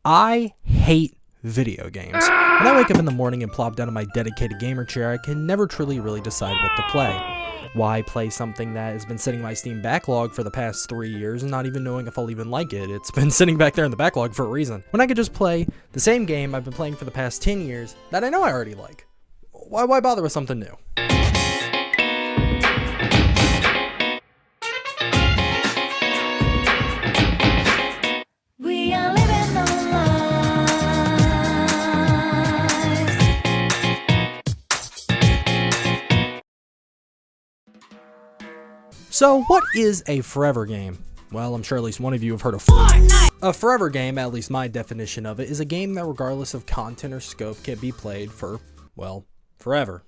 I hate video games. When I wake up in the morning and plop down in my dedicated gamer chair, I can never truly really decide what to play. Why play something that has been sitting in my Steam backlog for the past 3 years and not even knowing if I'll even like it? It's been sitting back there in the backlog for a reason. When I could just play the same game I've been playing for the past 10 years that I know I already like. Why bother with something new? So, what is a forever game? Well, I'm sure at least one of you have heard of Fortnite. A forever game, at least my definition of it, is a game that regardless of content or scope can be played for, well, forever.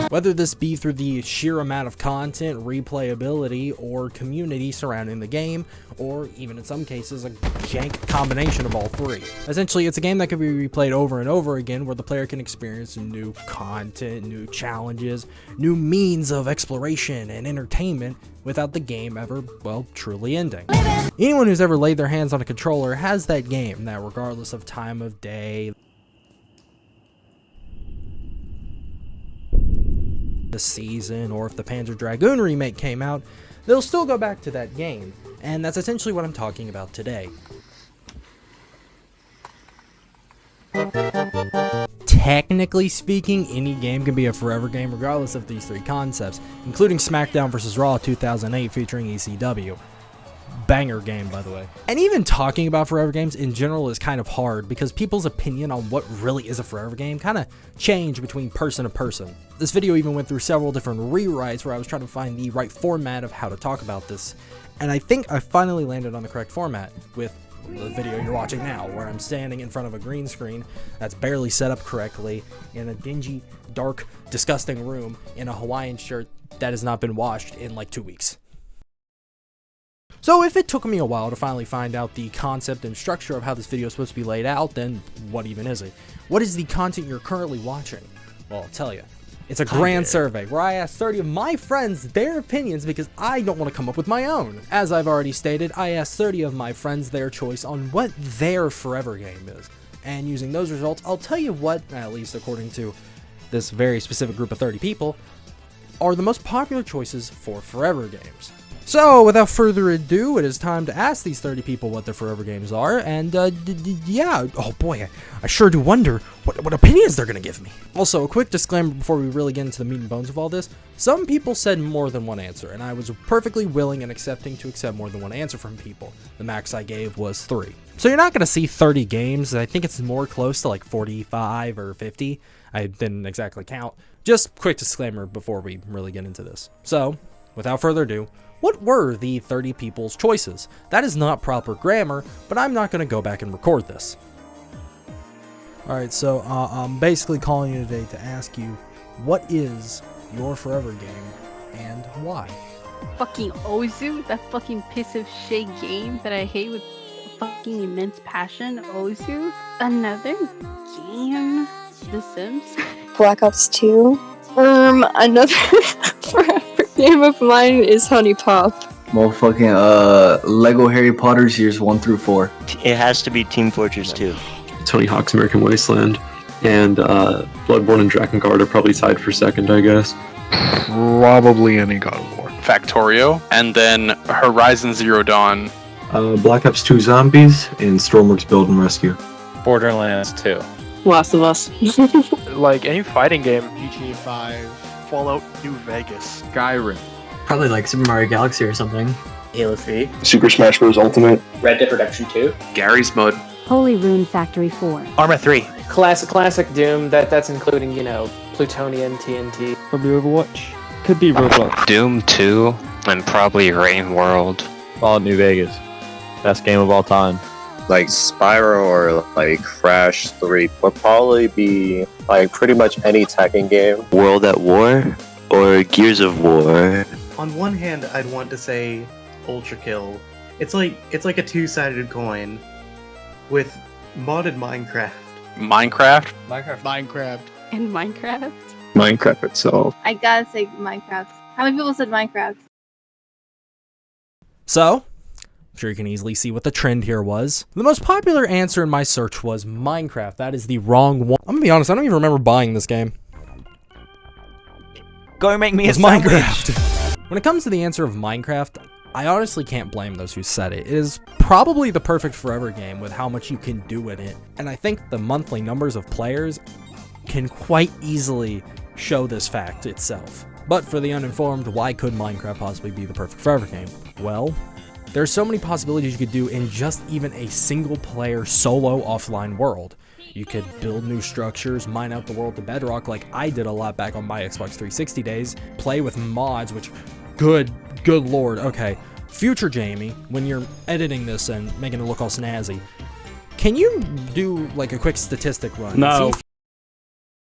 Whether this be through the sheer amount of content, replayability, or community surrounding the game, or even in some cases a jank combination of all three. Essentially, it's a game that can be replayed over and over again where the player can experience new content, new challenges, new means of exploration and entertainment without the game ever, well, truly ending. Anyone who's ever laid their hands on a controller has that game that regardless of time of day, the season, or if the Panzer Dragoon remake came out, they'll still go back to that game, and that's essentially what I'm talking about today. Technically speaking, any game can be a forever game regardless of these three concepts, including SmackDown vs. Raw 2008 featuring ECW. Banger game, by the way. And even talking about forever games in general is kind of hard because people's opinion on what really is a forever game kind of change between person to person. This video even went through several different rewrites where I was trying to find the right format of how to talk about this, and I think I finally landed on the correct format with the video you're watching now, where I'm standing in front of a green screen that's barely set up correctly in a dingy, dark, disgusting room in a Hawaiian shirt that has not been washed in like 2 weeks. So if it took me a while to finally find out the concept and structure of how this video is supposed to be laid out, then what even is it? What is the content you're currently watching? Well, I'll tell you. It's a grand survey where I asked 30 of my friends their opinions because I don't want to come up with my own. As I've already stated, I asked 30 of my friends their choice on what their forever game is. And using those results, I'll tell you what, at least according to this very specific group of 30 people, are the most popular choices for forever games. So, without further ado, it is time to ask these 30 people what their forever games are, and yeah, oh boy, I sure do wonder what opinions they're gonna give me. Also, a quick disclaimer before we really get into the meat and bones of all this. Some people said more than one answer, and I was perfectly willing and accepting to accept more than one answer from people. The max I gave was 3. So you're not gonna see 30 games, I think it's more close to like 45 or 50. I didn't exactly count. Just quick disclaimer before we really get into this. So, without further ado, what were the 30 people's choices? That is not proper grammar, but I'm not going to go back and record this. Alright, so I'm basically calling you today to ask you, what is your forever game and why? Fucking Ozu, that fucking piece of shit game that I hate with fucking immense passion. Ozu. Another game? The Sims? Black Ops 2. Another forever game of mine is Honey Pop. Motherfucking Lego Harry Potter's years 1 through 4. It has to be Team Fortress 2. Tony Hawk's American Wasteland, and Bloodborne and Drakengard are probably tied for second, I guess. Probably any God of War. Factorio, and then Horizon Zero Dawn. Black Ops 2 Zombies, and Stormworks Build and Rescue. Borderlands 2. Last of Us. Like any fighting game. GTA 5. Fallout New Vegas. Skyrim. Probably like Super Mario Galaxy or something. Halo 3. Super Smash Bros. Ultimate. Red Dead Redemption 2. Garry's Mod. Holy Rune Factory 4. Arma 3. Classic Doom, that's including, you know, Plutonian, TNT. Probably Overwatch. Could be Roblox. Doom 2, and probably Rain World. Fallout New Vegas. Best game of all time. Like Spyro or like Crash 3 would probably be like pretty much any Tekken game. World at War or Gears of War. On one hand, I'd want to say Ultra Kill. It's like a two-sided coin with modded Minecraft. Minecraft? And Minecraft? Minecraft itself. I gotta say Minecraft. How many people said Minecraft? So, I'm sure you can easily see what the trend here was. The most popular answer in my search was Minecraft. That is the wrong one. I'm gonna be honest, I don't even remember buying this game. Go make me a Minecraft. When it comes to the answer of Minecraft, I honestly can't blame those who said it. It is probably the perfect forever game with how much you can do in it. And I think the monthly numbers of players can quite easily show this fact itself. But for the uninformed, why could Minecraft possibly be the perfect forever game? Well, there's so many possibilities you could do in just even a single player solo offline world. You could build new structures, mine out the world to bedrock like I did a lot back on my Xbox 360 days, play with mods, which, good lord, okay. Future Jayme, when you're editing this and making it look all snazzy, can you do like a quick statistic run? No.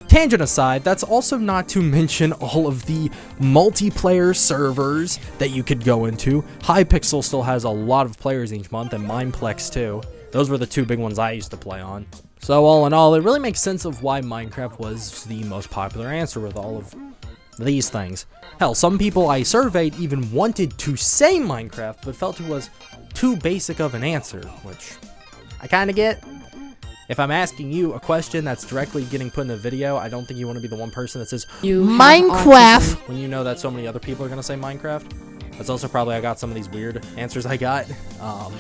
Tangent aside, that's also not to mention all of the multiplayer servers that you could go into. Hypixel still has a lot of players each month, and Mineplex too. Those were the two big ones I used to play on. So all in all, it really makes sense of why Minecraft was the most popular answer with all of these things. Hell, some people I surveyed even wanted to say Minecraft, but felt it was too basic of an answer, which I kind of get. If I'm asking you a question that's directly getting put in a video, I don't think you want to be the one person that says Minecraft when you know that so many other people are going to say Minecraft. That's also probably I got some of these weird answers I got. God,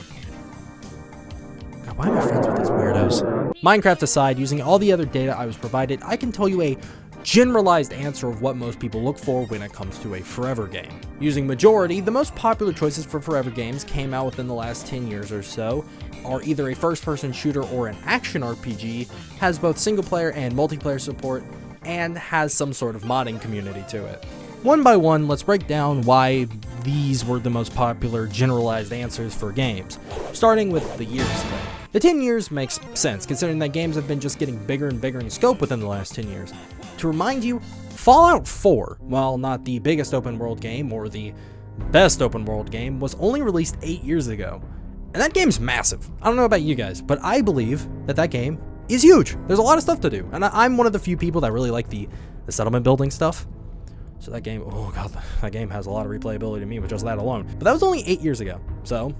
why am I friends with these weirdos? Minecraft aside, using all the other data I was provided, I can tell you a generalized answer of what most people look for when it comes to a forever game. Using majority, the most popular choices for forever games came out within the last 10 years or so, are either a first-person shooter or an action RPG, has both single-player and multiplayer support, and has some sort of modding community to it. One by one, let's break down why these were the most popular generalized answers for games, starting with the years thing. The 10 years makes sense, considering that games have been just getting bigger and bigger in scope within the last 10 years. To remind you, Fallout 4, while not the biggest open world game or the best open world game, was only released 8 years ago. And that game's massive. I don't know about you guys, but I believe that that game is huge. There's a lot of stuff to do, and I'm one of the few people that really like the settlement building stuff. So that game, oh god, that game has a lot of replayability to me with just that alone. But that was only 8 years ago, so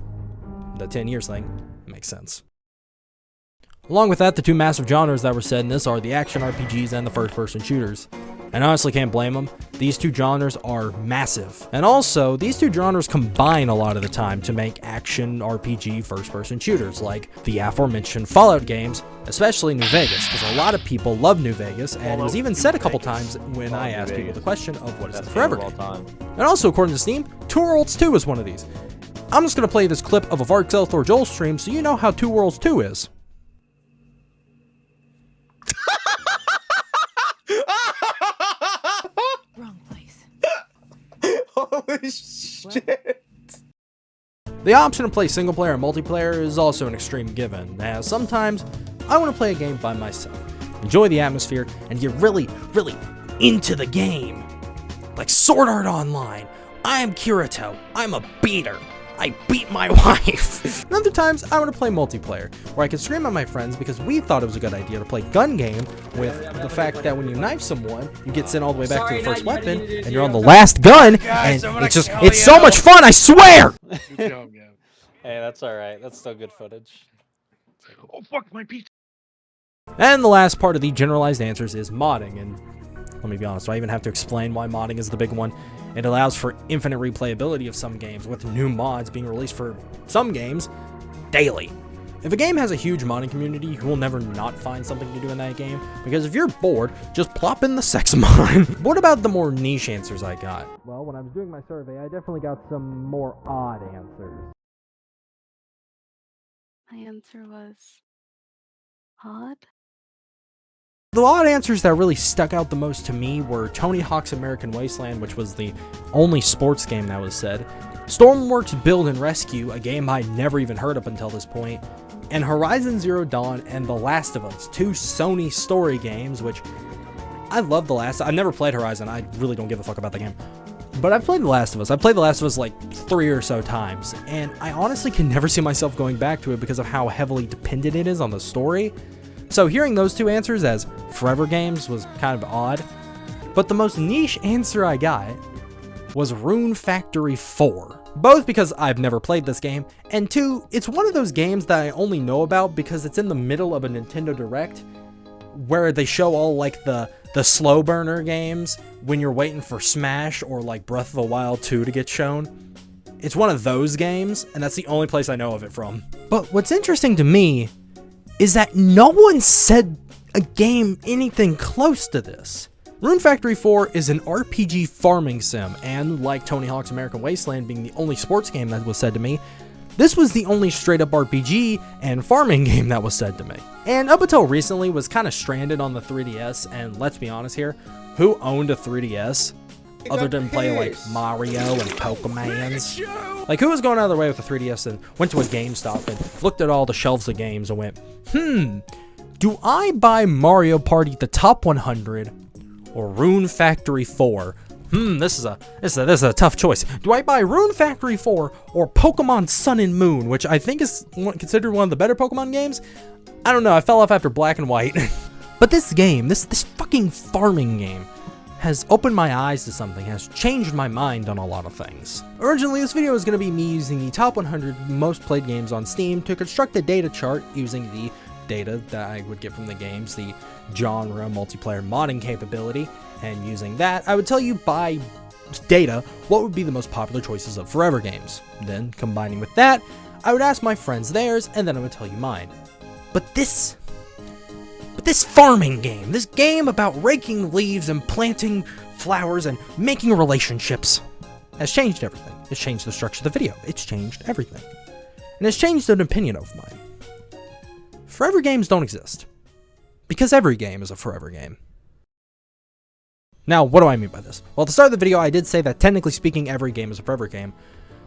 the 10 years thing makes sense. Along with that, the two massive genres that were said in this are the action RPGs and the first-person shooters. And I honestly can't blame them. These two genres are massive. And also, these two genres combine a lot of the time to make action RPG first-person shooters, like the aforementioned Fallout games, especially New Vegas, because a lot of people love New Vegas, and it was even said a couple times when I asked people the question of what is the forever game. And also, according to Steam, Two Worlds 2 is one of these. I'm just going to play this clip of a Vark Zelth or Joel stream so you know how Two Worlds 2 is. Wrong place. Holy shit. The option to play single player and multiplayer is also an extreme given, as sometimes I want to play a game by myself, enjoy the atmosphere, and get really into the game. Like Sword Art Online. I am Kirito. I'm a beater. I beat my wife. And other times, I want to play multiplayer, where I can stream on my friends because we thought it was a good idea to play gun game with the fact that when you knife someone, you get sent all the way back to the first weapon, and you're on the last gun, and it's so much fun, I swear! Hey, that's alright. That's still good footage. Oh, fuck my pizza. And the last part of the generalized answers is modding, and let me be honest, do I even have to explain why modding is the big one? It allows for infinite replayability of some games, with new mods being released for some games daily. If a game has a huge modding community, you will never not find something to do in that game, because if you're bored, just plop in the sex mod. What about the more niche answers I got? Well, when I was doing my survey, I definitely got some more odd answers. My answer was odd. The odd answers that really stuck out the most to me were Tony Hawk's American Wasteland, which was the only sports game that was said, Stormworks Build and Rescue, a game I'd never even heard up until this point, and Horizon Zero Dawn and The Last of Us, two Sony story games, which I love The Last. I've never played Horizon. I really don't give a fuck about the game. But I've played The Last of Us. I've played The Last of Us like 3 or so times, and I honestly can never see myself going back to it because of how heavily dependent it is on the story. So hearing those two answers as forever games was kind of odd, but the most niche answer I got was Rune Factory 4. Both because I've never played this game, and 2, it's one of those games that I only know about because it's in the middle of a Nintendo Direct where they show all like the slow burner games when you're waiting for Smash or like Breath of the Wild 2 to get shown. It's one of those games, and that's the only place I know of it from. But what's interesting to me is that no one said a game anything close to this. Rune Factory 4 is an RPG farming sim, and like Tony Hawk's American Wasteland being the only sports game that was said to me, this was the only straight up RPG and farming game that was said to me. And up until recently was kind of stranded on the 3DS, and let's be honest here, who owned a 3DS other than play like Mario and Pokemons? Like, who was going out of their way with a 3DS and went to a GameStop and looked at all the shelves of games and went, do I buy Mario Party the Top 100 or Rune Factory 4? This is a tough choice. Do I buy Rune Factory 4 or Pokemon Sun and Moon, which I think is considered one of the better Pokemon games? I don't know, I fell off after Black and White. But this game, this fucking farming game, has opened my eyes to something, has changed my mind on a lot of things. Originally, this video was going to be me using the top 100 most played games on Steam to construct a data chart using the data that I would get from the games, the genre, multiplayer modding capability, and using that, I would tell you by data what would be the most popular choices of forever games. Then, combining with that, I would ask my friends theirs, and then I would tell you mine. But this farming game, this game about raking leaves and planting flowers and making relationships, has changed everything. It's changed the structure of the video. It's changed everything. And it's changed an opinion of mine. Forever games don't exist. Because every game is a forever game. Now, what do I mean by this? Well, at the start of the video, I did say that technically speaking, every game is a forever game.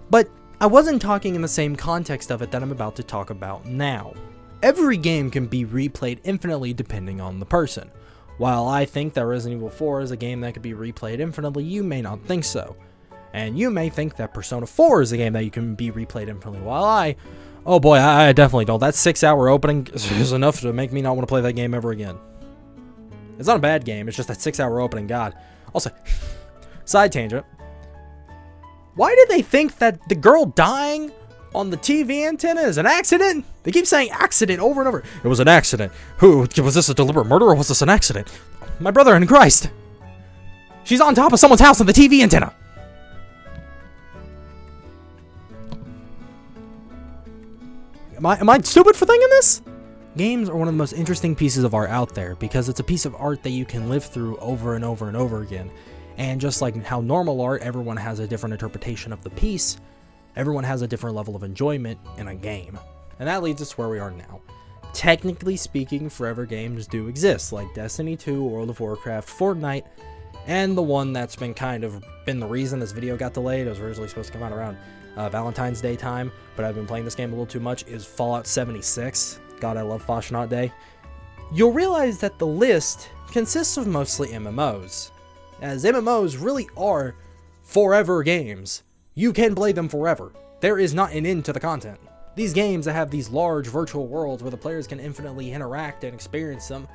But I wasn't talking in the same context of it that I'm about to talk about now. Every game can be replayed infinitely depending on the person. While I think that Resident Evil 4 is a game that could be replayed infinitely, you may not think so. And you may think that Persona 4 is a game that you can be replayed infinitely, while oh boy, I definitely don't. That 6-hour opening is enough to make me not want to play that game ever again. It's not a bad game, it's just that 6-hour opening, God. Also, side tangent. Why did they think that the girl dying on the TV antenna is an accident? They keep saying accident over and over. It was an accident. Who, was this a deliberate murder or was this an accident? My brother in Christ. She's on top of someone's house on the TV antenna. Am I stupid for thinking this? Games are one of the most interesting pieces of art out there because it's a piece of art that you can live through over and over and over again. And just like how normal art, everyone has a different interpretation of the piece, everyone has a different level of enjoyment in a game. And that leads us where we are now. Technically speaking, forever games do exist, like Destiny 2, World of Warcraft, Fortnite, and the one that's been the reason this video got delayed. It was originally supposed to come out around Valentine's Day time, but I've been playing this game a little too much, is Fallout 76. God, I love Fasnacht Day. You'll realize that the list consists of mostly MMOs, as MMOs really are forever games. You can play them forever. There is not an end to the content. These games that have these large virtual worlds where the players can infinitely interact and experience them,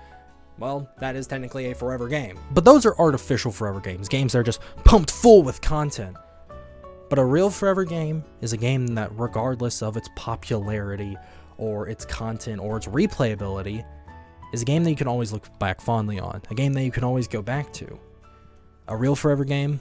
well, that is technically a forever game. But those are artificial forever games, games that are just pumped full with content. But a real forever game is a game that, regardless of its popularity or its content or its replayability, is a game that you can always look back fondly on, a game that you can always go back to. A real forever game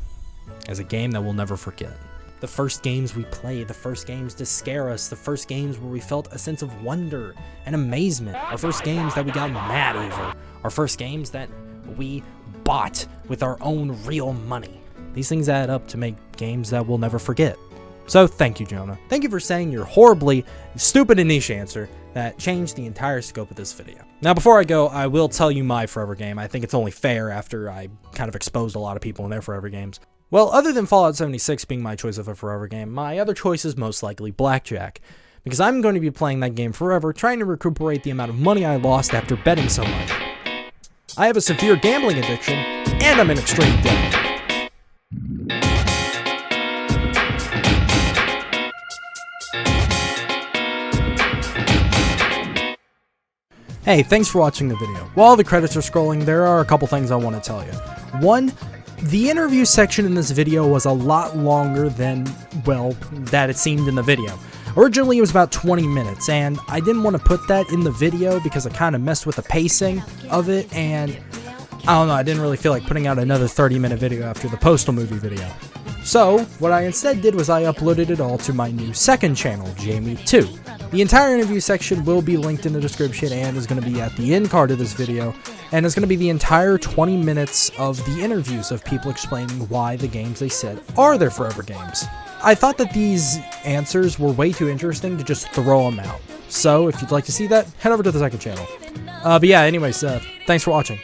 is a game that we'll never forget. The first games we played, the first games to scare us, the first games where we felt a sense of wonder and amazement, our first games that we got mad over, our first games that we bought with our own real money. These things add up to make games that we'll never forget. So thank you, Jonah. Thank you for saying your horribly stupid and niche answer that changed the entire scope of this video. Now, before I go, I will tell you my forever game. I think it's only fair after I kind of exposed a lot of people in their forever games. Well, other than Fallout 76 being my choice of a forever game, my other choice is most likely Blackjack, because I'm going to be playing that game forever, trying to recuperate the amount of money I lost after betting so much. I have a severe gambling addiction, and I'm in extreme debt. Hey, thanks for watching the video. While the credits are scrolling, there are a couple things I want to tell you. One, The interview section in this video was a lot longer than, well, that it seemed in the video. Originally it was about 20 minutes, and I didn't want to put that in the video because it kind of messed with the pacing of it, and I don't know, I didn't really feel like putting out another 30-minute video after the Postal movie video. So, what I instead did was I uploaded it all to my new second channel, Jayme 2. The entire interview section will be linked in the description and is going to be at the end card of this video, and it's going to be the entire 20 minutes of the interviews of people explaining why the games they said are their forever games. I thought that these answers were way too interesting to just throw them out. So, if you'd like to see that, head over to the second channel. But yeah, anyways, thanks for watching.